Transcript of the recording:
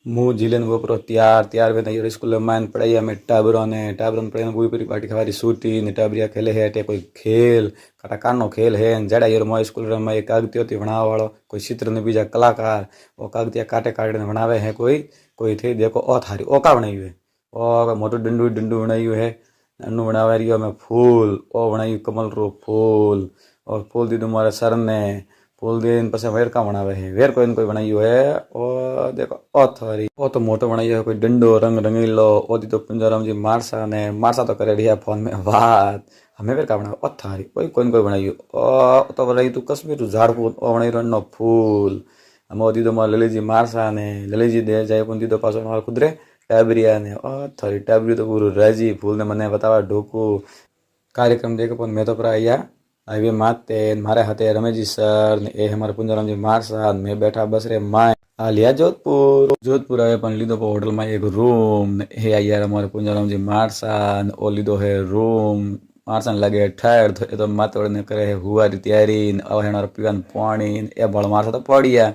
मुँह झीलन वोपरो त्यार त्यार में ये स्कूल में पढ़ाई में टाबरों ने पढ़ाई में पूरी पार्टी खवारी सूती ने टाबरिया खेले है टे कोई खेल कटाकार नो खेल है जड़ा ये मोय स्कूल में एक कागती होती बनावा वालो कोई चित्र ने बीजा कलाकार वो कागतिया काटे काटे ने बनावे है कोई थे देखो ओ थारी ओ का बनाई है ओ मोटो डंडू डंडू बनाई है नन्नू बनावा रियो में फूल ओ बनाई कमल रो फूल और फूल दी तुम्हारे सर ने फूल दिन पछे वेर का बनावे है वेर कोई बनायो है और देखो ओ थारी ओ तो मोटो बनायो है कोई डंडो रंग रंगीलो ओ दी तो पंजाराम जी मारसा तो करे रिया फोन में बात हमें वेर का बनावे ओ थारी कोई बनायो ओ तो बनाई तू कश्मीर झाड़ फूल ओ बनाई रन नो फूल हम ओ दी तो मार लली जी मारसा ने लली जी दे जाए पण दी तो पासो मार खुदरे टाबरिया ने ओ थारी टाबरी तो पूरो राजी फूल ने मने बतावा ढोकू कार्यक्रम देखे पण मैं तो प्राया हाईवे माते मारे हाथे रमेश जी सर ने ए हमारे पुंजाराम जी मार साथ में बैठा बस रे माए आ लिया जोधपुर आए पण लीधो पर होटल में एक रूम ने हे आई यार हमारे पुंजाराम जी मार साथ ओ लीधो है रूम मारसन लगे ठहर तो मातोड़ ने करे है हुआ री तैयारी अब हेणार पीवान पानी ए बळ मारसा तो पड़िया।